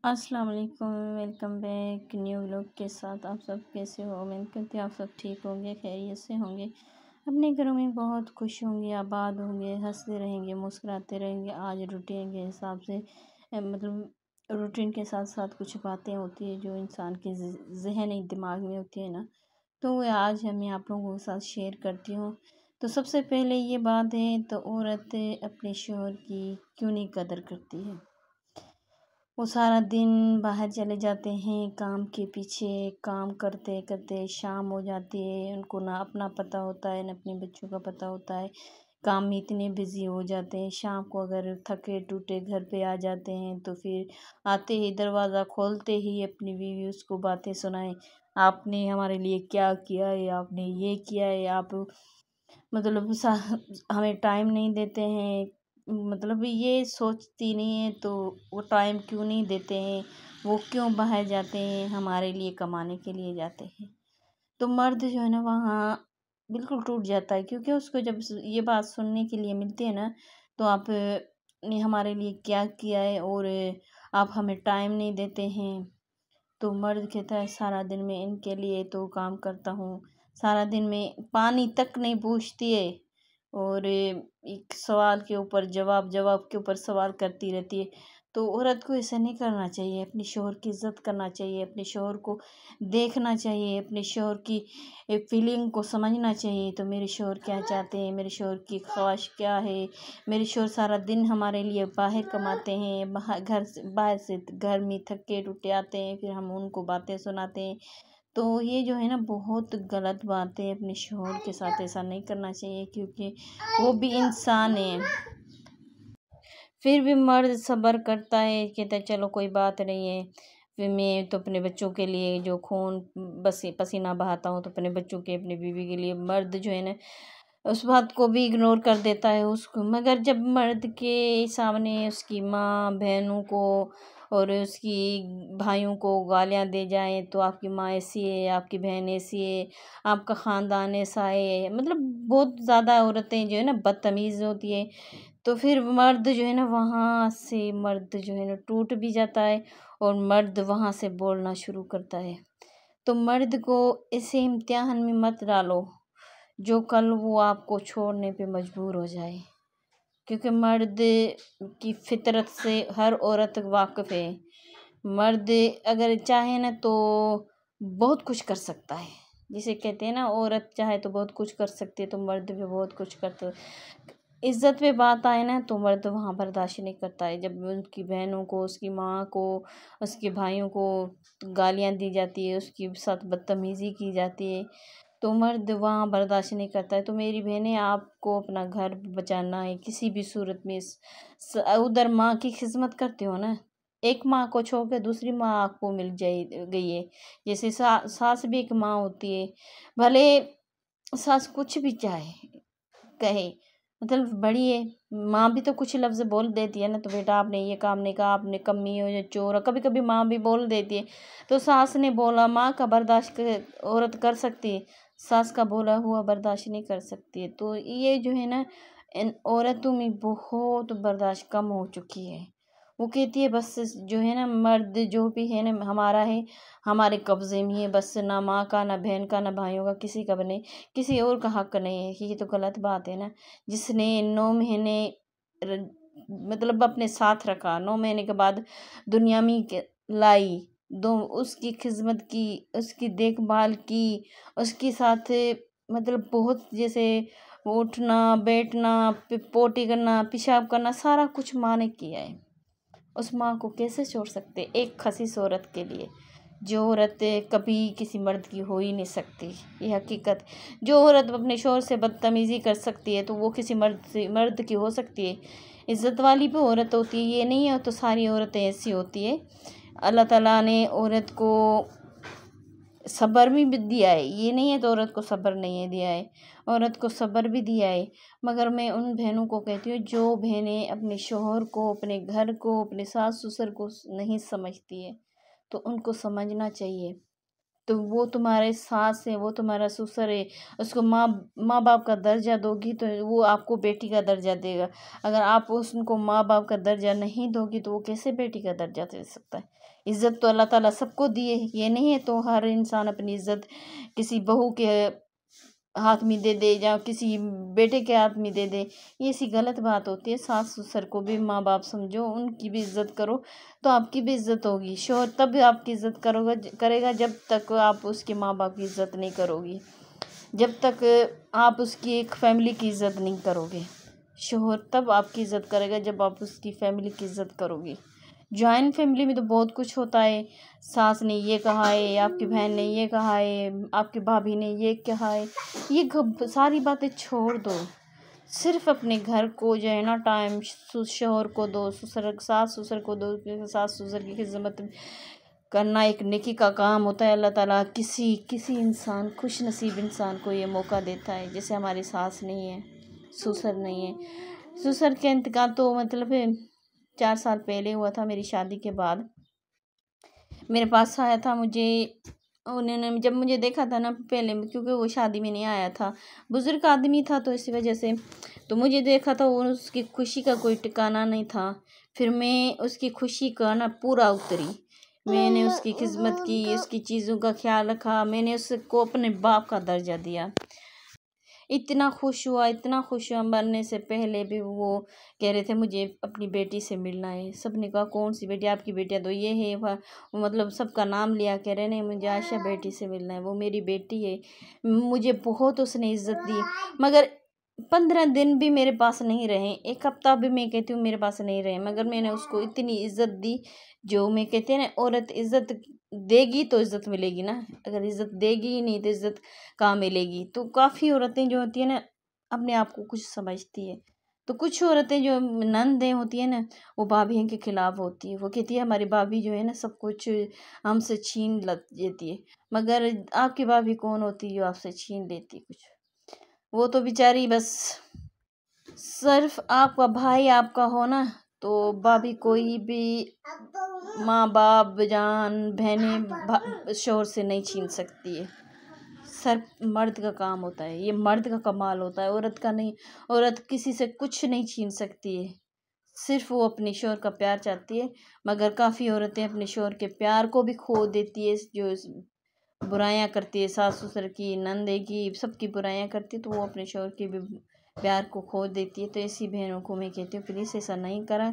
अस्सलाम वालेकुम, welcome back new vlog के साथ। आप सब कैसे हो? उम्मीद करती हूँ आप सब ठीक होंगे, खैरियत से होंगे, अपने घरों में बहुत खुश होंगे, आबाद होंगे, हंसते रहेंगे, मुस्कुराते रहेंगे। आज रूटीन के हिसाब से मतलब रूटीन के साथ साथ कुछ बातें होती है जो इंसान के जहनी दिमाग में होती है ना, तो वो आज मैं आप लोगों के साथ शेयर करती हूँ। तो सबसे पहले ये बात है, तो औरत अपने शौहर की क्यों नहीं कदर करती है। वो सारा दिन बाहर चले जाते हैं काम के पीछे, काम करते करते शाम हो जाती है। उनको ना अपना पता होता है ना अपने बच्चों का पता होता है। काम में इतने बिज़ी हो जाते हैं, शाम को अगर थके टूटे घर पे आ जाते हैं तो फिर आते ही दरवाज़ा खोलते ही अपनी बीवी उसको बातें सुनाए, आपने हमारे लिए क्या किया है, आपने ये किया है, आप मतलब हमें टाइम नहीं देते हैं। मतलब ये सोचती नहीं है तो वो टाइम क्यों नहीं देते हैं, वो क्यों बाहर जाते हैं, हमारे लिए कमाने के लिए जाते हैं। तो मर्द जो है ना वहाँ बिल्कुल टूट जाता है, क्योंकि उसको जब ये बात सुनने के लिए मिलती है ना, तो आप ने हमारे लिए क्या किया है और आप हमें टाइम नहीं देते हैं। तो मर्द कहता है सारा दिन में इनके लिए तो काम करता हूँ, सारा दिन में पानी तक नहीं पूछती है और एक सवाल के ऊपर जवाब, जवाब के ऊपर सवाल करती रहती है। तो औरत को ऐसा नहीं करना चाहिए, अपने शौहर की इज़्ज़त करना चाहिए, अपने शौहर को देखना चाहिए, अपने शौहर की फीलिंग को समझना चाहिए। तो मेरे शौहर क्या चाहते हैं, मेरे शौहर की ख्वाहिश क्या है। मेरे शौहर सारा दिन हमारे लिए बाहर कमाते हैं, बाहर से घर में थके टूटे आते हैं, फिर हम उनको बातें सुनाते हैं। तो ये जो है ना बहुत गलत बात है, अपने शौहर के साथ ऐसा नहीं करना चाहिए, क्योंकि वो भी इंसान है। फिर भी मर्द सब्र करता है, कहता है चलो कोई बात नहीं है। फिर मैं तो अपने बच्चों के लिए जो खून बस पसीना बहाता हूँ, तो अपने बच्चों के, अपनी बीवी के लिए मर्द जो है ना उस बात को भी इग्नोर कर देता है उसको। मगर जब मर्द के सामने उसकी माँ बहनों को और उसकी भाइयों को गालियाँ दे जाएं, तो आपकी माँ ऐसी है, आपकी बहन ऐसी है, आपका ख़ानदान ऐसा है, मतलब बहुत ज़्यादा औरतें जो है ना बदतमीज़ होती है। तो फिर मर्द जो है ना वहाँ से मर्द जो है ना टूट भी जाता है और मर्द वहाँ से बोलना शुरू करता है। तो मर्द को ऐसे इम्तिहान में मत डालो जो कल वो आपको छोड़ने पे मजबूर हो जाए, क्योंकि मर्द की फितरत से हर औरत वाकिफ़ है। मर्द अगर चाहे ना तो बहुत कुछ कर सकता है। जिसे कहते हैं ना औरत चाहे तो बहुत कुछ कर सकती है, तो मर्द भी बहुत कुछ करता है। इज्जत पे बात आए ना तो मर्द वहाँ बर्दाश्त नहीं करता है, जब उसकी बहनों को, उसकी माँ को, उसके भाइयों को गालियाँ दी जाती है, उसके साथ बदतमीज़ी की जाती है, तो मर्द वहाँ बर्दाश्त नहीं करता है। तो मेरी बहनें, आपको अपना घर बचाना है किसी भी सूरत में। उधर माँ की खिदमत करते हो ना, एक माँ को छोड़ के दूसरी माँ आपको मिल जाए गई है। जैसे सास भी एक माँ होती है, भले सास कुछ भी चाहे कहे, मतलब बड़ी है, माँ भी तो कुछ लफ्ज़ बोल देती है ना, तो बेटा आपने ये काम नहीं कहा, आपने कमी हो या चोर हो, कभी कभी माँ भी बोल देती है। तो सास ने बोला, माँ का बर्दाश्त औरत कर सकती है, सास का बोला हुआ बर्दाश्त नहीं कर सकती है। तो ये जो है ना इन औरतों में बहुत बर्दाश्त कम हो चुकी है। वो कहती है बस जो है ना मर्द जो भी है ना हमारा है, हमारे कब्जे में है, बस ना माँ का, ना बहन का, ना भाइयों का, किसी का भी नहीं, किसी और का हक नहीं है। ये तो गलत बात है ना। जिसने 9 महीने र- मतलब अपने साथ रखा, 9 महीने के बाद दुनिया में लाई, दो उसकी खिदमत की, उसकी देखभाल की, उसके साथ मतलब बहुत जैसे उठना बैठना, पोटी करना, पेशाब करना, सारा कुछ माँ ने किया है। उस माँ को कैसे छोड़ सकते एक खसीस औरत के लिए। जो औरत कभी किसी मर्द की हो ही नहीं सकती, ये हकीकत। जो औरत अपने शौहर से बदतमीज़ी कर सकती है तो वो किसी मर्द की हो सकती है। इज़्ज़त वाली भी औरत होती है, ये नहीं है तो सारी औरतें ऐसी होती है। अल्लाह ताला ने औरत को सब्र भी दिया है, ये नहीं है तो औरत को सब्र नहीं है दिया है, औरत को सब्र भी दिया है। मगर मैं उन बहनों को कहती हूँ जो बहनें अपने शौहर को, अपने घर को, अपने सास ससुर को नहीं समझती है, तो उनको समझना चाहिए। तो वो तुम्हारे सास है, वो तुम्हारा ससुर है, उसको माँ बाप का दर्जा दोगी तो वो आपको बेटी का दर्जा देगा। अगर आप उसको माँ बाप का दर्जा नहीं दोगी तो वो कैसे बेटी का दर्जा दे सकता है। इज्जत तो अल्लाह ताला सबको दिए, ये नहीं है तो हर इंसान अपनी इज्जत किसी बहू के हाथ में दे दे या किसी बेटे के हाथ में दे दे, ये ऐसी गलत बात होती है। सास ससुर को भी माँ बाप समझो, उनकी भी इज्जत करो तो आपकी भी इज्जत होगी। शौहर तब आपकी इज्जत करेगा जब तक आप उसके माँ बाप की इज्जत नहीं करोगी, जब तक आप उसकी एक फैमिली की इज्जत नहीं करोगे। शौहर तब आपकी इज्जत करेगा जब आप उसकी फैमिली की इज्जत करोगी। जॉइंट फैमिली में तो बहुत कुछ होता है, सास ने ये कहा है, आपकी बहन ने ये कहा है, आपकी भाभी ने ये कहा है, ये सारी बातें छोड़ दो। सिर्फ अपने घर को जो है ना टाइम शौहर को दो, सास ससुर को दो। सास ससुर की खिदमत करना एक नेकी का काम होता है। अल्लाह ताला किसी इंसान खुश नसीब इंसान को ये मौका देता है। जैसे हमारी सास नहीं है, ससुर नहीं है। ससुर के इंतकाल तो मतलब 4 साल पहले हुआ था, मेरी शादी के बाद। मेरे पास आया था, मुझे उन्होंने जब मुझे देखा था ना पहले, क्योंकि वो शादी में नहीं आया था, बुजुर्ग आदमी था तो इसी वजह से तो मुझे देखा था, वो उसकी खुशी का कोई ठिकाना नहीं था। फिर मैं उसकी खुशी का ना पूरा उतरी, मैंने उसकी खिदमत की, उसकी चीज़ों का ख्याल रखा, मैंने उसको अपने बाप का दर्जा दिया। इतना खुश हुआ मरने से पहले भी वो कह रहे थे मुझे अपनी बेटी से मिलना है। सबने कहा कौन सी बेटी, आपकी बेटियाँ तो ये है मतलब सबका नाम लिया, कह रहे नहीं मुझे आयशा बेटी से मिलना है, वो मेरी बेटी है। मुझे बहुत उसने इज्जत दी, मगर 15 दिन भी मेरे पास नहीं रहे, एक हफ्ता भी मैं कहती हूँ मेरे पास नहीं रहे, मगर मैंने उसको इतनी इज्जत दी। जो मैं कहते हैं ना, औरत इज्जत देगी तो इज्जत मिलेगी ना, अगर इज्जत देगी ही नहीं तो इज्जत कहाँ मिलेगी। तो काफ़ी औरतें जो होती है ना अपने आप को कुछ समझती है, तो कुछ औरतें जो नंदें होती है ना वो भाभी के खिलाफ होती है। वो कहती है हमारी भाभी जो है ना सब कुछ हमसे छीन लेती है, मगर आपकी भाभी कौन होती है जो आपसे छीन लेती है कुछ। वो तो बेचारी बस सिर्फ आपका भाई आपका हो ना तो भाभी कोई भी माँ बाप जान बहनें शौहर से नहीं छीन सकती है। सिर्फ मर्द का काम होता है, ये मर्द का कमाल होता है, औरत का नहीं। औरत किसी से कुछ नहीं छीन सकती है, सिर्फ वो अपने शौहर का प्यार चाहती है। मगर काफ़ी औरतें अपने शौहर के प्यार को भी खो देती है, जो बुराइयां करती है, सास ससुर की नंदे की सबकी बुराइयां करती है, तो वो अपने शौहर के भी प्यार को खो देती है। तो ऐसी बहनों को मैं कहती हूँ प्लीज़ ऐसा नहीं करा